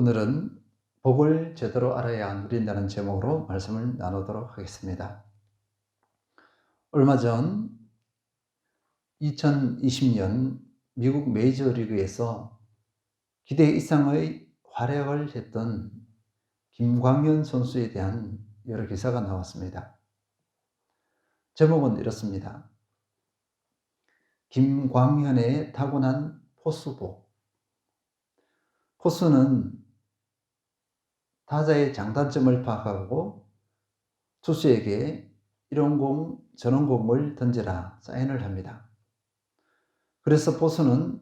오늘은 복을 제대로 알아야 누린다는 제목으로 말씀을 나누도록 하겠습니다. 얼마 전 2020년 미국 메이저리그에서 기대 이상의 활약을 했던 김광현 선수에 대한 여러 기사가 나왔습니다. 제목은 이렇습니다. 김광현의 타고난 포수복. 포수는 타자의 장단점을 파악하고 투수에게 이런 공, 저런 공을 던져라 사인을 합니다. 그래서 포수는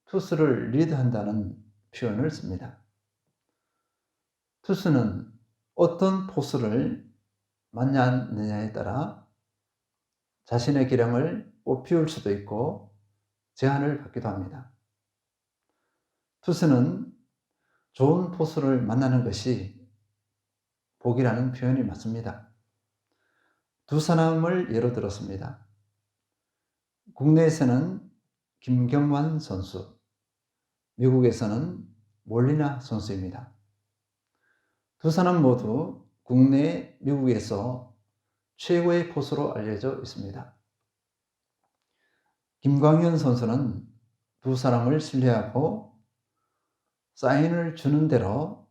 투수를 리드한다는 표현을 씁니다. 투수는 어떤 포수를 만나느냐에 따라 자신의 기량을 꽃피울 수도 있고 제한을 받기도 합니다. 투수는 좋은 포수를 만나는 것이 복이라는 표현이 맞습니다. 두 사람을 예로 들었습니다. 국내에서는 김경환 선수, 미국에서는 몰리나 선수입니다. 두 사람 모두 국내, 미국에서 최고의 포수로 알려져 있습니다. 김광현 선수는 두 사람을 신뢰하고 사인을 주는 대로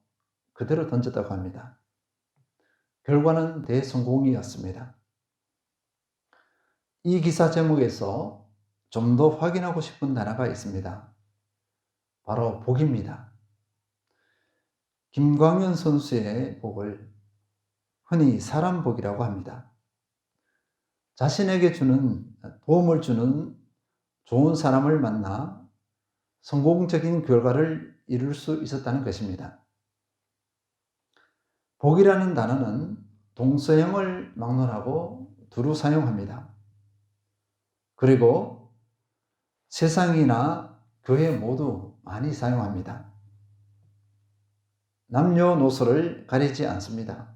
그대로 던졌다고 합니다. 결과는 대성공이었습니다. 이 기사 제목에서 좀 더 확인하고 싶은 단어가 있습니다. 바로 복입니다. 김광현 선수의 복을 흔히 사람 복이라고 합니다. 자신에게 도움을 주는 좋은 사람을 만나 성공적인 결과를 이룰 수 있었다는 것입니다. 복이라는 단어는 동서형을 막론하고 두루 사용합니다. 그리고 세상이나 교회 모두 많이 사용합니다. 남녀노소를 가리지 않습니다.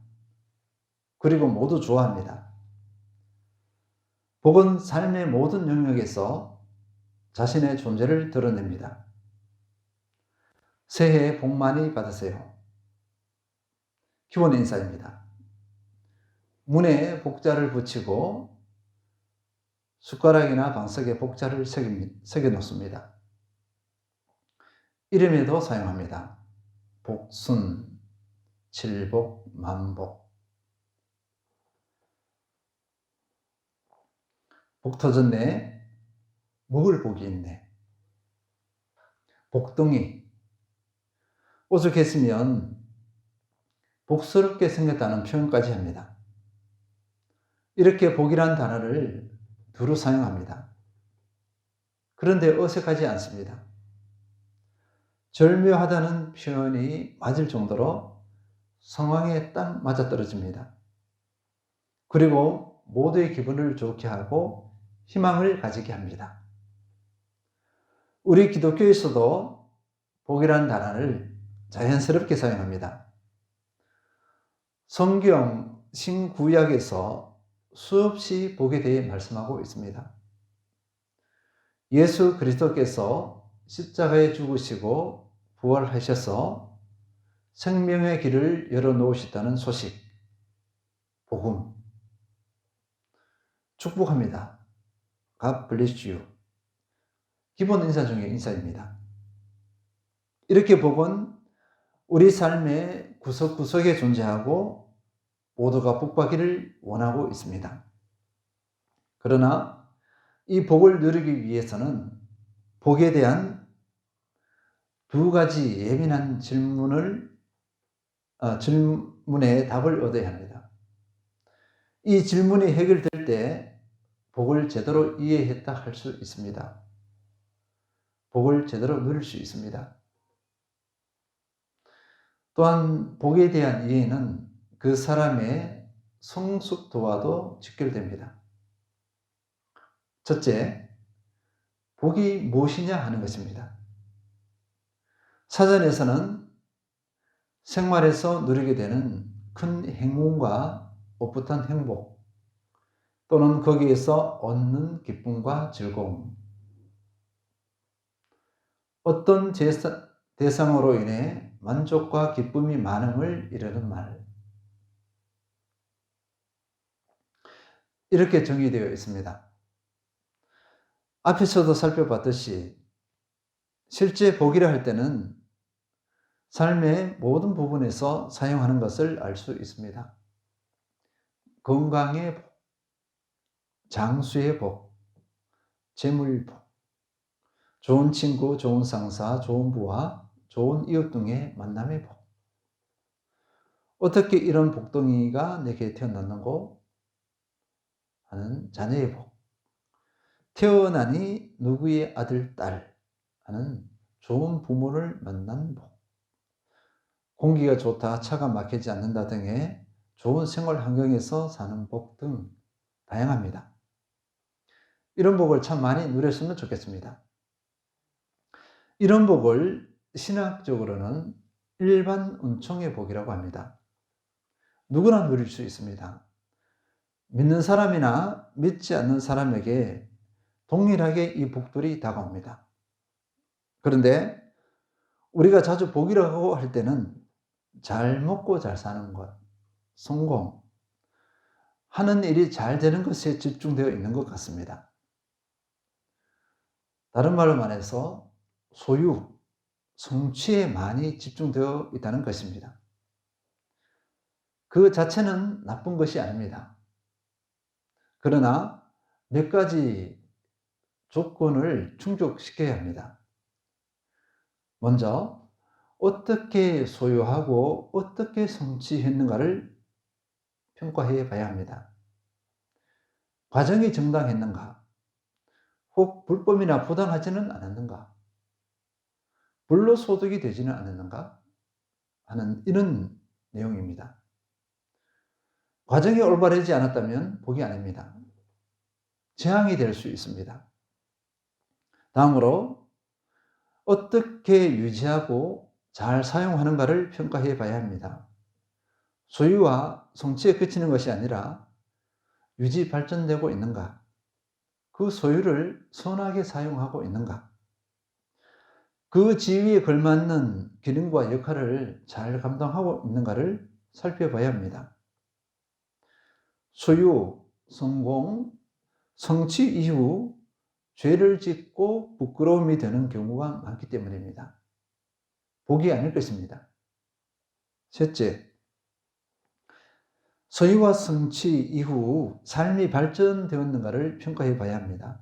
그리고 모두 좋아합니다. 복은 삶의 모든 영역에서 자신의 존재를 드러냅니다. 새해 복 많이 받으세요. 기본 인사입니다. 문에 복자를 붙이고 숟가락이나 방석에 복자를 새겨 놓습니다. 이름에도 사용합니다. 복순, 칠복, 만복. 복 터졌네. 먹을 복이 있네. 복덩이. 오죽했으면 복스럽게 생겼다는 표현까지 합니다. 이렇게 복이란 단어를 두루 사용합니다. 그런데 어색하지 않습니다. 절묘하다는 표현이 맞을 정도로 상황에 딱 맞아떨어집니다. 그리고 모두의 기분을 좋게 하고 희망을 가지게 합니다. 우리 기독교에서도 복이라는 단어를 자연스럽게 사용합니다. 성경 신구약에서 수없이 복에 대해 말씀하고 있습니다. 예수 그리스도께서 십자가에 죽으시고 부활하셔서 생명의 길을 열어놓으셨다는 소식, 복음, 축복합니다. God bless you. 기본 인사 중에 인사입니다. 이렇게 복은 우리 삶의 구석구석에 존재하고 모두가 복받기를 원하고 있습니다. 그러나 이 복을 누리기 위해서는 복에 대한 두 가지 예민한 질문에 답을 얻어야 합니다. 이 질문이 해결될 때 복을 제대로 이해했다 할 수 있습니다. 복을 제대로 누릴 수 있습니다. 또한 복에 대한 이해는 그 사람의 성숙도와도 직결됩니다. 첫째, 복이 무엇이냐 하는 것입니다. 사전에서는 생활에서 누리게 되는 큰 행운과 풋풋한 행복, 또는 거기에서 얻는 기쁨과 즐거움, 어떤 대상으로 인해 만족과 기쁨이 많음을 이르는 말. 이렇게 정의되어 있습니다. 앞에서도 살펴봤듯이 실제 복이라 할 때는 삶의 모든 부분에서 사용하는 것을 알 수 있습니다. 건강의 복, 장수의 복, 재물복, 좋은 친구, 좋은 상사, 좋은 부하, 좋은 이웃 등의 만남의 복. 어떻게 이런 복덩이가 내게 태어났는고 하는 자녀의 복. 태어나니 누구의 아들, 딸 하는 좋은 부모를 만난 복. 공기가 좋다, 차가 막히지 않는다 등의 좋은 생활 환경에서 사는 복 등 다양합니다. 이런 복을 참 많이 누렸으면 좋겠습니다. 이런 복을 신학적으로는 일반 은총의 복이라고 합니다. 누구나 누릴 수 있습니다. 믿는 사람이나 믿지 않는 사람에게 동일하게 이 복들이 다가옵니다. 그런데 우리가 자주 복이라고 할 때는 잘 먹고 잘 사는 것, 성공, 하는 일이 잘 되는 것에 집중되어 있는 것 같습니다. 다른 말로 말해서 소유, 성취에 많이 집중되어 있다는 것입니다. 그 자체는 나쁜 것이 아닙니다. 그러나 몇 가지 조건을 충족시켜야 합니다. 먼저 어떻게 소유하고 어떻게 성취했는가를 평가해 봐야 합니다. 과정이 정당했는가? 혹 불법이나 부당하지는 않았는가? 불로소득이 되지는 않았는가? 하는 이런 내용입니다. 과정이 올바르지 않았다면 복이 아닙니다. 재앙이 될 수 있습니다. 다음으로 어떻게 유지하고 잘 사용하는가를 평가해 봐야 합니다. 소유와 성취에 그치는 것이 아니라 유지 발전되고 있는가? 그 소유를 선하게 사용하고 있는가? 그 지위에 걸맞는 기능과 역할을 잘 감당하고 있는가를 살펴봐야 합니다. 소유, 성공, 성취 이후 죄를 짓고 부끄러움이 되는 경우가 많기 때문입니다. 복이 아닐 것입니다. 셋째, 소유와 성취 이후 삶이 발전되었는가를 평가해 봐야 합니다.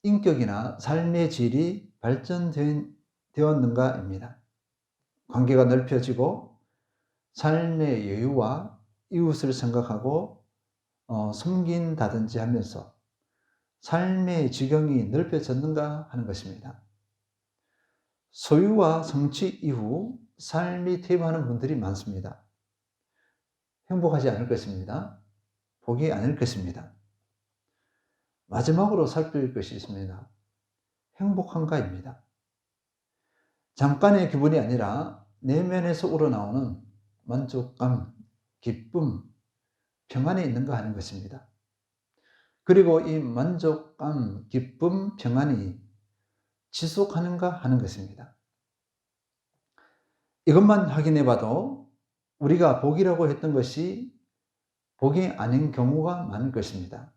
인격이나 삶의 질이 발전되었는가입니다. 관계가 넓혀지고 삶의 여유와 이웃을 생각하고 섬긴다든지 하면서 삶의 지경이 넓혀졌는가 하는 것입니다. 소유와 성취 이후 삶이 퇴보하는 분들이 많습니다. 행복하지 않을 것입니다. 복이 아닐 것입니다. 마지막으로 살필 것이 있습니다. 행복한가입니다. 잠깐의 기분이 아니라 내면에서 우러나오는 만족감, 기쁨, 평안이 있는가 하는 것입니다. 그리고 이 만족감, 기쁨, 평안이 지속하는가 하는 것입니다. 이것만 확인해 봐도 우리가 복이라고 했던 것이 복이 아닌 경우가 많을 것입니다.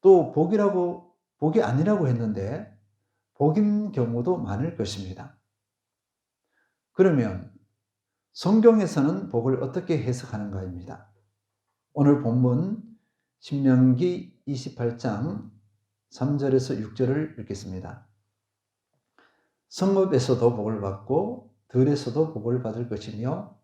또 복이 아니라고 했는데 복인 경우도 많을 것입니다. 그러면 성경에서는 복을 어떻게 해석하는가입니다. 오늘 본문 신명기 28장 3절에서 6절을 읽겠습니다. 성읍에서도 복을 받고 들에서도 복을 받을 것이며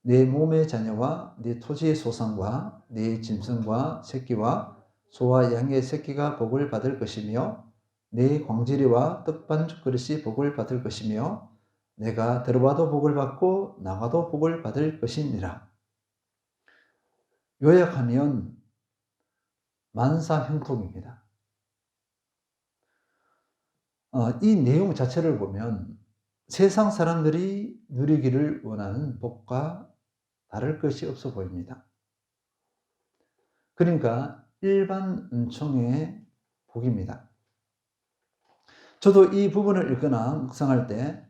내 몸의 자녀와 내 토지의 소산과 내 짐승과 새끼와 소와 양의 새끼가 복을 받을 것이며 내 광지리와 떡반죽 그릇이 복을 받을 것이며 내가 들어와도 복을 받고 나가도 복을 받을 것이니라. 요약하면 만사형통입니다. 이 내용 자체를 보면 세상 사람들이 누리기를 원하는 복과 다를 것이 없어 보입니다. 그러니까 일반 은총의 복입니다. 저도 이 부분을 읽거나 묵상할 때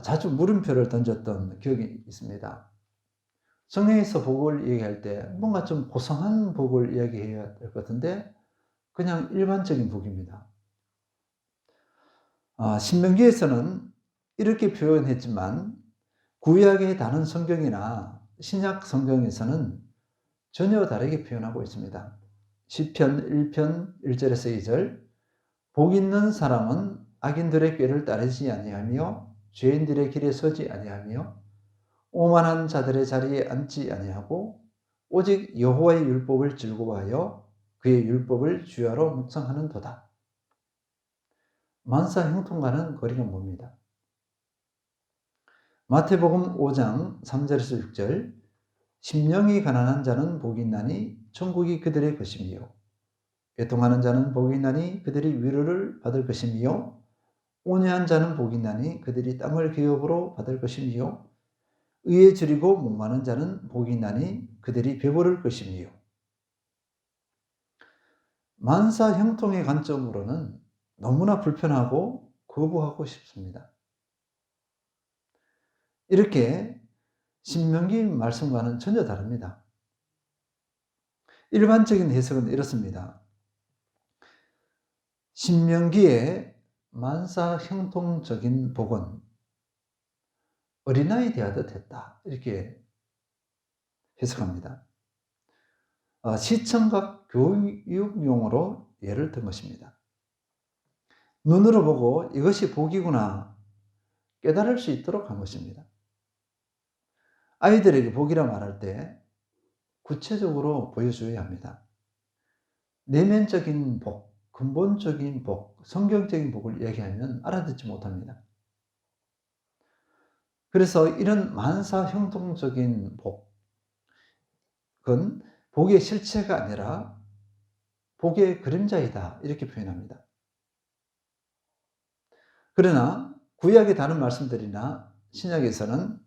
자주 물음표를 던졌던 기억이 있습니다. 성경에서 복을 얘기할 때 뭔가 좀 고상한 복을 이야기해야 될 것 같은데 그냥 일반적인 복입니다. 신명기에서는 이렇게 표현했지만 구약의 다른 성경이나 신약 성경에서는 전혀 다르게 표현하고 있습니다. 시편 1편 1절에서 2절 복 있는 사람은 악인들의 꾀를 따르지 아니하며 죄인들의 길에 서지 아니하며 오만한 자들의 자리에 앉지 아니하고 오직 여호와의 율법을 즐거워하여 그의 율법을 주야로 묵상하는도다. 만사 형통과는 거리가 멉니다. 마태복음 5장 3절에서 6절 심령이 가난한 자는 복이 있나니 천국이 그들의 것이며 애통하는 자는 복이 있나니 그들이 위로를 받을 것이며 온유한 자는 복이 있나니 그들이 땅을 기업으로 받을 것이며 의에 줄이고 목마른 자는 복이 있나니 그들이 배부를 것이며 만사 형통의 관점으로는 너무나 불편하고 거부하고 싶습니다. 이렇게 신명기 말씀과는 전혀 다릅니다. 일반적인 해석은 이렇습니다. 신명기의 만사 형통적인 복은 어린아이 대하듯 했다. 이렇게 해석합니다. 시청각 교육용으로 예를 든 것입니다. 눈으로 보고 이것이 복이구나 깨달을 수 있도록 한 것입니다. 아이들에게 복이라 말할 때 구체적으로 보여줘야 합니다. 내면적인 복, 근본적인 복, 성경적인 복을 얘기하면 알아듣지 못합니다. 그래서 이런 만사 형통적인 복은 복의 실체가 아니라 복의 그림자이다 이렇게 표현합니다. 그러나 구약의 다른 말씀들이나 신약에서는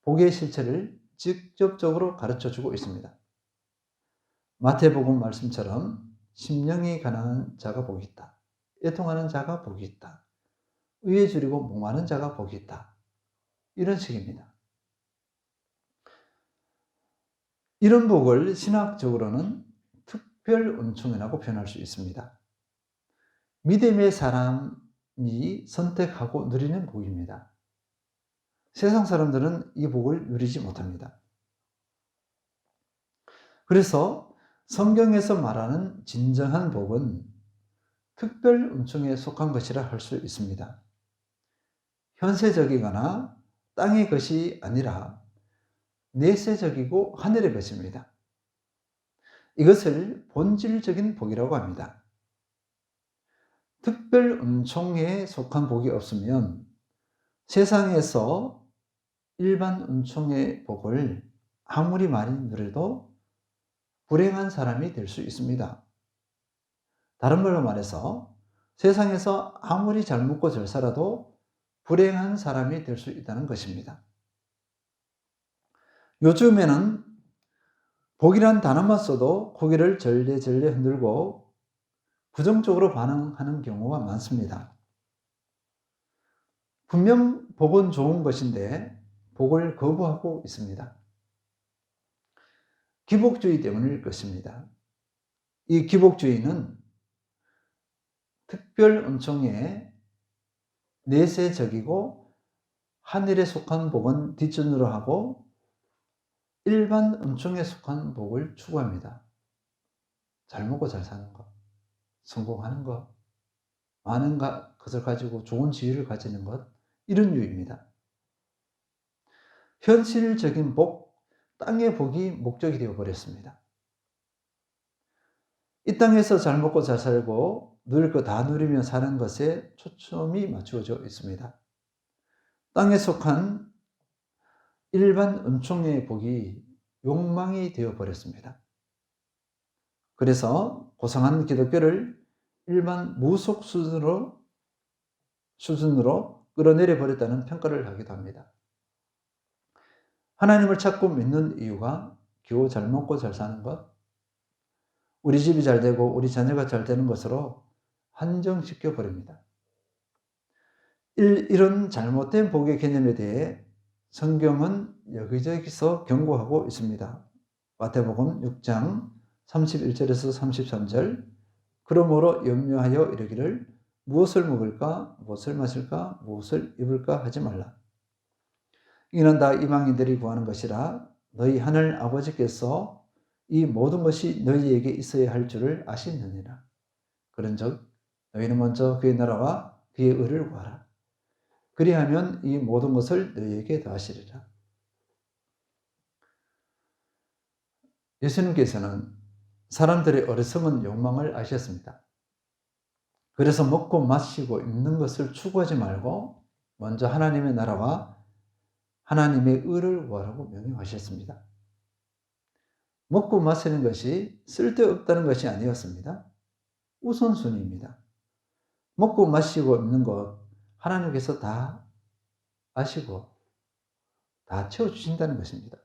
복의 실체를 직접적으로 가르쳐주고 있습니다. 마태복음 말씀처럼 심령이 가난한 자가 복이 있다. 애통하는 자가 복이 있다. 의에 줄이고 목마른 자가 복이 있다. 이런 식입니다. 이런 복을 신학적으로는 특별 은총이라고 표현할 수 있습니다. 믿음의 사람이 선택하고 누리는 복입니다. 세상 사람들은 이 복을 누리지 못합니다. 그래서 성경에서 말하는 진정한 복은 특별 은총에 속한 것이라 할 수 있습니다. 현세적이거나 땅의 것이 아니라 내세적이고 하늘의 것입니다. 이것을 본질적인 복이라고 합니다. 특별 은총에 속한 복이 없으면 세상에서 일반 은총의 복을 아무리 많이 누려도 불행한 사람이 될 수 있습니다. 다른 말로 말해서 세상에서 아무리 잘 먹고 잘 살아도 불행한 사람이 될 수 있다는 것입니다. 요즘에는 복이란 단어만 써도 고개를 절레절레 흔들고 부정적으로 반응하는 경우가 많습니다. 분명 복은 좋은 것인데 복을 거부하고 있습니다. 기복주의 때문일 것입니다. 이 기복주의는 특별 은총에 내세적이고 하늘에 속한 복은 뒷전으로 하고 일반 은총에 속한 복을 추구합니다. 잘 먹고 잘 사는 것, 성공하는 것, 많은 것을 가지고 좋은 지위를 가지는 것, 이런 유입니다. 현실적인 복, 땅의 복이 목적이 되어버렸습니다. 이 땅에서 잘 먹고 잘 살고 누릴 거 다 누리며 사는 것에 초점이 맞추어져 있습니다. 땅에 속한 일반 은총의 복이 욕망이 되어버렸습니다. 그래서 고상한 기독교를 일반 무속 수준으로 끌어내려 버렸다는 평가를 하기도 합니다. 하나님을 찾고 믿는 이유가 겨우 잘 먹고 잘 사는 것, 우리 집이 잘 되고 우리 자녀가 잘 되는 것으로 한정시켜 버립니다. 이런 잘못된 복의 개념에 대해 성경은 여기저기서 경고하고 있습니다. 마태복음 6장 31절에서 33절, 그러므로 염려하여 이르기를 무엇을 먹을까, 무엇을 마실까, 무엇을 입을까 하지 말라. 이는 다 이방인들이 구하는 것이라 너희 하늘 아버지께서 이 모든 것이 너희에게 있어야 할 줄을 아시느니라. 그런즉 너희는 먼저 그의 나라와 그의 의를 구하라. 그리하면 이 모든 것을 너희에게 더하시리라. 예수님께서는 사람들의 어리석은 욕망을 아셨습니다. 그래서 먹고 마시고 입는 것을 추구하지 말고 먼저 하나님의 나라와 하나님의 의를 구하라고 명령하셨습니다. 먹고 마시는 것이 쓸데없다는 것이 아니었습니다. 우선순위입니다. 먹고 마시고 입는 것 하나님께서 다 아시고 다 채워주신다는 것입니다.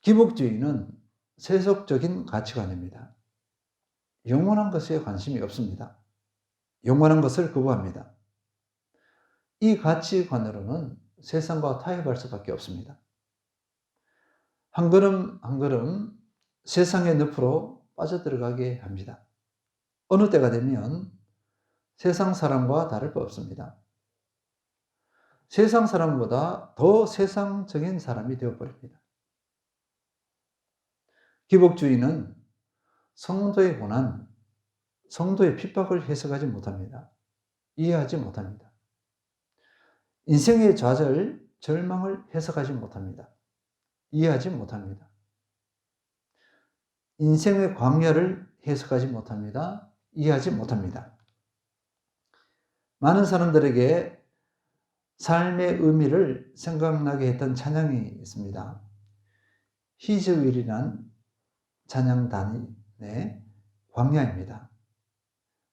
기복주의는 세속적인 가치관입니다. 영원한 것에 관심이 없습니다. 영원한 것을 거부합니다. 이 가치관으로는 세상과 타협할 수밖에 없습니다. 한 걸음 한 걸음 세상의 늪으로 빠져들어가게 합니다. 어느 때가 되면 세상 사람과 다를 바 없습니다. 세상 사람보다 더 세상적인 사람이 되어버립니다. 기복주의는 성도의 고난, 성도의 핍박을 해석하지 못합니다. 이해하지 못합니다. 인생의 좌절, 절망을 해석하지 못합니다. 이해하지 못합니다. 인생의 광야를 해석하지 못합니다. 이해하지 못합니다. 많은 사람들에게 삶의 의미를 생각나게 했던 찬양이 있습니다. 히즈윌이란 찬양단의 광야입니다.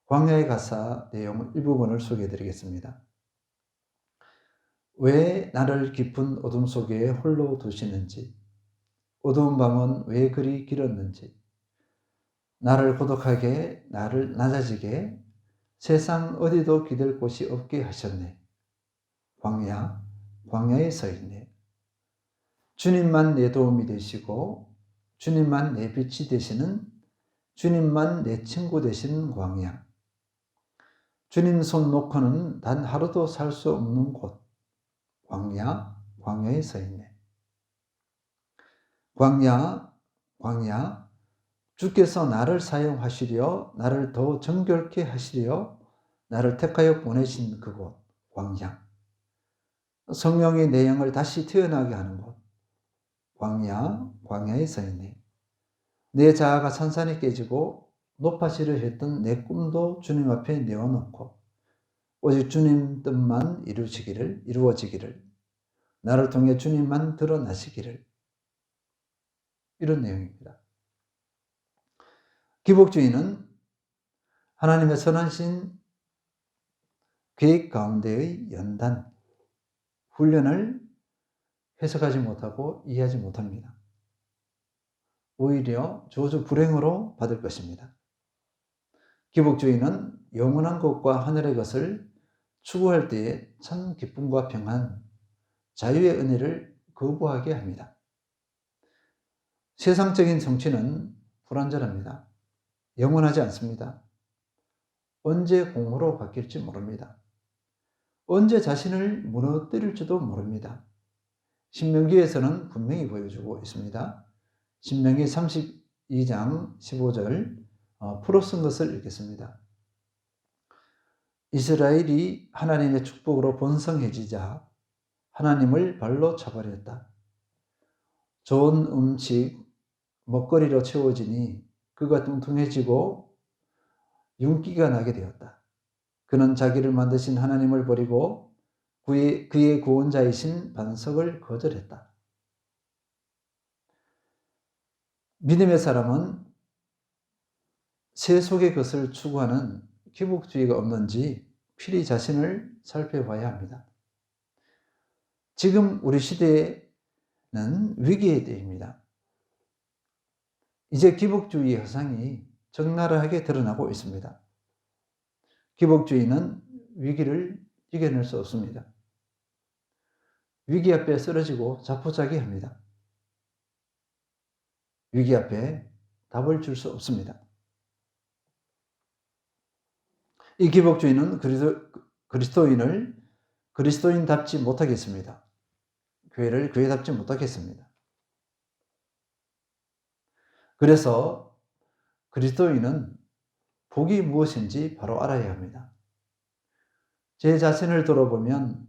광야의 가사 내용 일부분을 소개해 드리겠습니다. 왜 나를 깊은 어둠 속에 홀로 두시는지, 어두운 밤은 왜 그리 길었는지, 나를 고독하게, 나를 낮아지게, 세상 어디도 기댈 곳이 없게 하셨네. 광야에 서 있네. 주님만 내 도움이 되시고, 주님만 내 빛이 되시는, 주님만 내 친구 되시는 광야. 주님 손 놓고는 단 하루도 살 수 없는 곳. 광야에 서 있네. 광야, 주께서 나를 사용하시려, 나를 더 정결케 하시려, 나를 택하여 보내신 그곳, 광야. 성령이 내 영을 다시 태어나게 하는 곳, 광야에 서 있네. 내 자아가 산산이 깨지고 높아지려 했던 내 꿈도 주님 앞에 내어놓고, 오직 주님 뜻만 이루어지기를, 나를 통해 주님만 드러나시기를. 이런 내용입니다. 기복주의는 하나님의 선하신 계획 가운데의 연단, 훈련을 해석하지 못하고 이해하지 못합니다. 오히려 저주 불행으로 받을 것입니다. 기복주의는 영원한 것과 하늘의 것을 추구할 때에 참 기쁨과 평안, 자유의 은혜를 거부하게 합니다. 세상적인 정치는 불완전합니다. 영원하지 않습니다. 언제 공허로 바뀔지 모릅니다. 언제 자신을 무너뜨릴지도 모릅니다. 신명기에서는 분명히 보여주고 있습니다. 신명기 32장 15절 풀어 쓴 것을 읽겠습니다. 이스라엘이 하나님의 축복으로 번성해지자 하나님을 발로 차버렸다. 좋은 음식, 먹거리로 채워지니 그가 뚱뚱해지고 윤기가 나게 되었다. 그는 자기를 만드신 하나님을 버리고 그의 구원자이신 반석을 거절했다. 믿음의 사람은 세속의 것을 추구하는 기복주의가 없는지 필히 자신을 살펴봐야 합니다. 지금 우리 시대는 위기의 때입니다. 이제 기복주의의 허상이 적나라하게 드러나고 있습니다. 기복주의는 위기를 이겨낼 수 없습니다. 위기 앞에 쓰러지고 자포자기합니다. 위기 앞에 답을 줄 수 없습니다. 이 기복주의는 그리스도인을 그리스도인답지 못하겠습니다. 교회를 교회답지 못하겠습니다. 그래서 그리스도인은 복이 무엇인지 바로 알아야 합니다. 제 자신을 돌아보면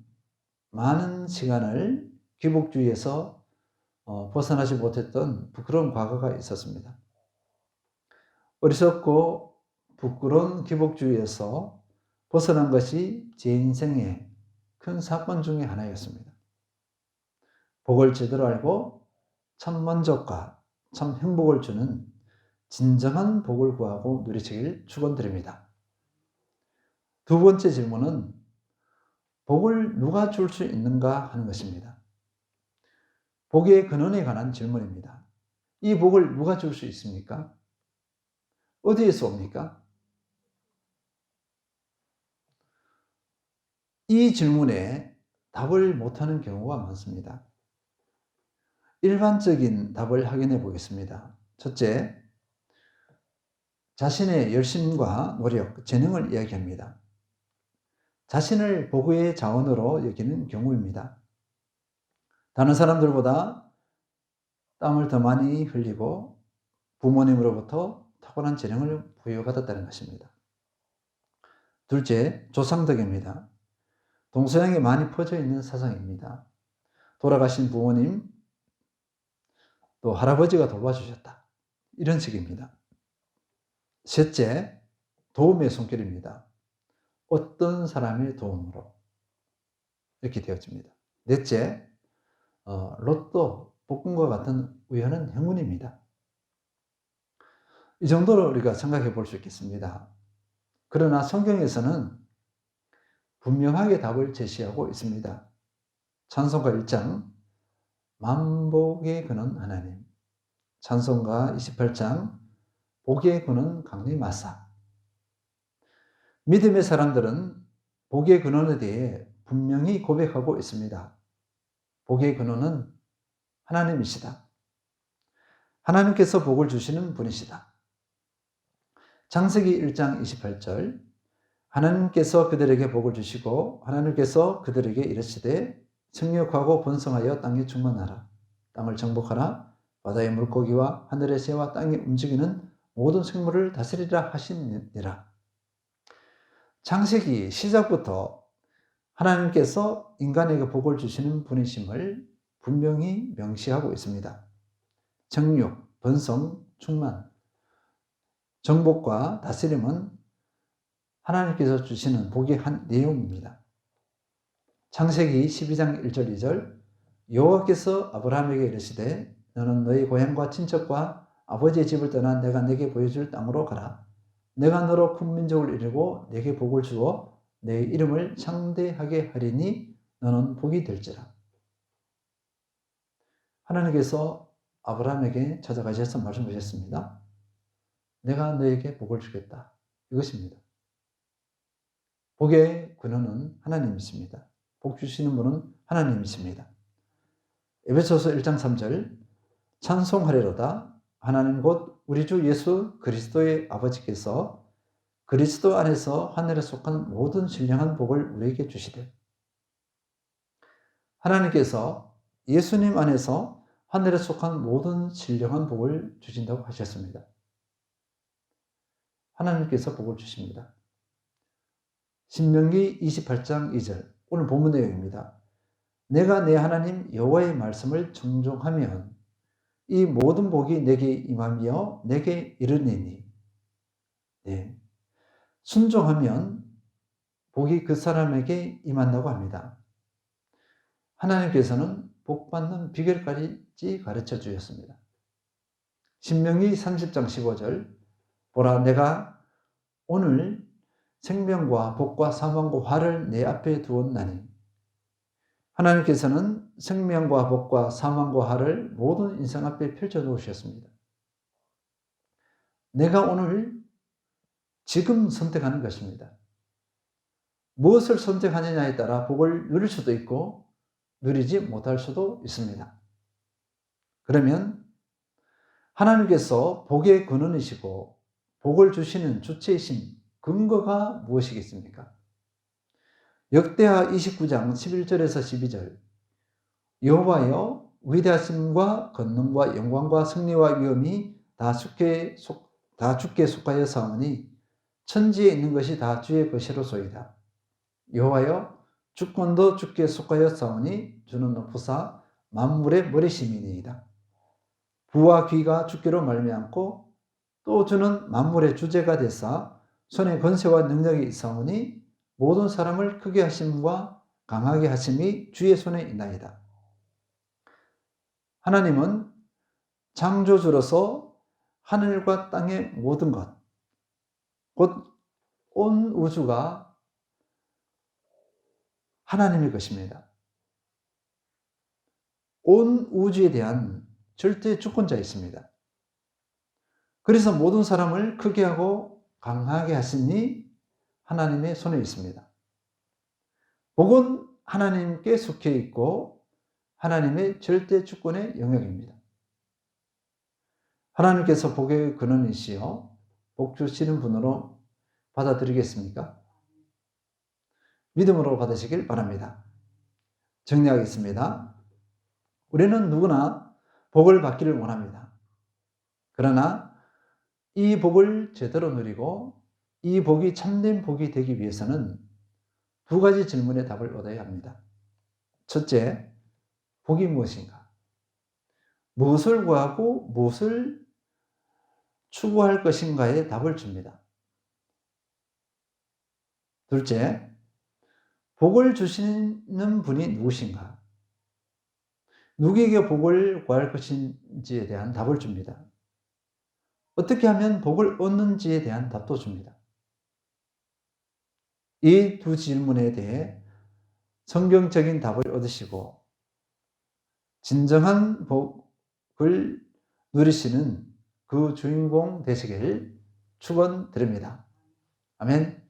많은 시간을 기복주의에서 벗어나지 못했던 부끄러운 과거가 있었습니다. 어리석고 부끄러운 기복주의에서 벗어난 것이 제 인생의 큰 사건 중에 하나였습니다. 복을 제대로 알고 참 만족과 참 행복을 주는 진정한 복을 구하고 누리시길 축원드립니다. 두 번째 질문은 복을 누가 줄 수 있는가 하는 것입니다. 복의 근원에 관한 질문입니다. 이 복을 누가 줄 수 있습니까? 어디에서 옵니까? 이 질문에 답을 못하는 경우가 많습니다. 일반적인 답을 확인해 보겠습니다. 첫째, 자신의 열심과 노력, 재능을 이야기합니다. 자신을 복의 자원으로 여기는 경우입니다. 다른 사람들보다 땀을 더 많이 흘리고 부모님으로부터 탁월한 재능을 부여받았다는 것입니다. 둘째, 조상덕입니다. 동서양에 많이 퍼져 있는 사상입니다. 돌아가신 부모님, 또 할아버지가 돌봐주셨다. 이런 식입니다. 셋째, 도움의 손길입니다. 어떤 사람의 도움으로 이렇게 되어집니다. 넷째, 로또, 복권과 같은 우연한 행운입니다. 이 정도로 우리가 생각해 볼 수 있겠습니다. 그러나 성경에서는 분명하게 답을 제시하고 있습니다. 찬송가 1장 만복의 근원 하나님, 찬송가 28장 복의 근원 강림하사. 믿음의 사람들은 복의 근원에 대해 분명히 고백하고 있습니다. 복의 근원은 하나님이시다. 하나님께서 복을 주시는 분이시다. 창세기 1장 28절 하나님께서 그들에게 복을 주시고 하나님께서 그들에게 이르시되 생육하고 번성하여 땅에 충만하라. 땅을 정복하라. 바다의 물고기와 하늘의 새와 땅에 움직이는 모든 생물을 다스리라 하시니라. 창세기 시작부터 하나님께서 인간에게 복을 주시는 분이심을 분명히 명시하고 있습니다. 정육, 번성, 충만, 정복과 다스림은 하나님께서 주시는 복의 한 내용입니다. 창세기 12장 1절 2절 여호와께서 아브라함에게 이르시되 너는 너희 고향과 친척과 아버지의 집을 떠나 내가 내게 보여줄 땅으로 가라. 내가 너로 큰 민족을 이루고 내게 복을 주어 내 이름을 창대하게 하리니 너는 복이 될지라. 하나님께서 아브라함에게 찾아가셔서 말씀하셨습니다. 내가 너에게 복을 주겠다. 이것입니다. 복의 근원은 하나님이십니다. 복 주시는 분은 하나님이십니다. 에베소서 1장 3절 찬송하리로다. 하나님 곧 우리 주 예수 그리스도의 아버지께서 그리스도 안에서 하늘에 속한 모든 신령한 복을 우리에게 주시되. 하나님께서 예수님 안에서 하늘에 속한 모든 신령한 복을 주신다고 하셨습니다. 하나님께서 복을 주십니다. 신명기 28장 2절 오늘 본문 내용입니다. 내가 내 하나님 여호와의 말씀을 청종하면 이 모든 복이 내게 임하며 내게 이르리니. 네. 순종하면 복이 그 사람에게 임한다고 합니다. 하나님께서는 복 받는 비결까지 가르쳐 주셨습니다. 신명기 30장 15절 보라 내가 오늘 생명과 복과 사망과 화를 내 앞에 두었나니. 하나님께서는 생명과 복과 사망과 화를 모든 인생 앞에 펼쳐 놓으셨습니다. 내가 오늘 지금 선택하는 것입니다. 무엇을 선택하느냐에 따라 복을 누릴 수도 있고 누리지 못할 수도 있습니다. 그러면 하나님께서 복의 근원이시고 복을 주시는 주체이신 근거가 무엇이겠습니까? 역대하 29장 11절에서 12절 여호와여 위대하심과 권능과 영광과 승리와 위엄이 다 주께 속하여 사오니 천지에 있는 것이 다 주의 것이로소이다. 여호와여 주권도 주께 속하여 사오니 주는 높으사 만물의 머리심이니이다. 부와 귀가 주께로 말미암고 또 주는 만물의 주제가 되사 손에 권세와 능력이 있사오니 모든 사람을 크게 하심과 강하게 하심이 주의 손에 있나이다. 하나님은 창조주로서 하늘과 땅의 모든 것, 곧 온 우주가 하나님의 것입니다. 온 우주에 대한 절대 주권자이십니다. 그래서 모든 사람을 크게 하고 강하게 하시니 하나님의 손에 있습니다. 복은 하나님께 속해 있고 하나님의 절대 주권의 영역입니다. 하나님께서 복의 근원이시여 복 주시는 분으로 받아들이겠습니까? 믿음으로 받으시길 바랍니다. 정리하겠습니다. 우리는 누구나 복을 받기를 원합니다. 그러나 이 복을 제대로 누리고 이 복이 참된 복이 되기 위해서는 두 가지 질문의 답을 얻어야 합니다. 첫째, 복이 무엇인가? 무엇을 구하고 무엇을 추구할 것인가에 답을 줍니다. 둘째, 복을 주시는 분이 누구신가? 누구에게 복을 구할 것인지에 대한 답을 줍니다. 어떻게 하면 복을 얻는지에 대한 답도 줍니다. 이 두 질문에 대해 성경적인 답을 얻으시고 진정한 복을 누리시는 그 주인공 되시기를 축원드립니다. 아멘.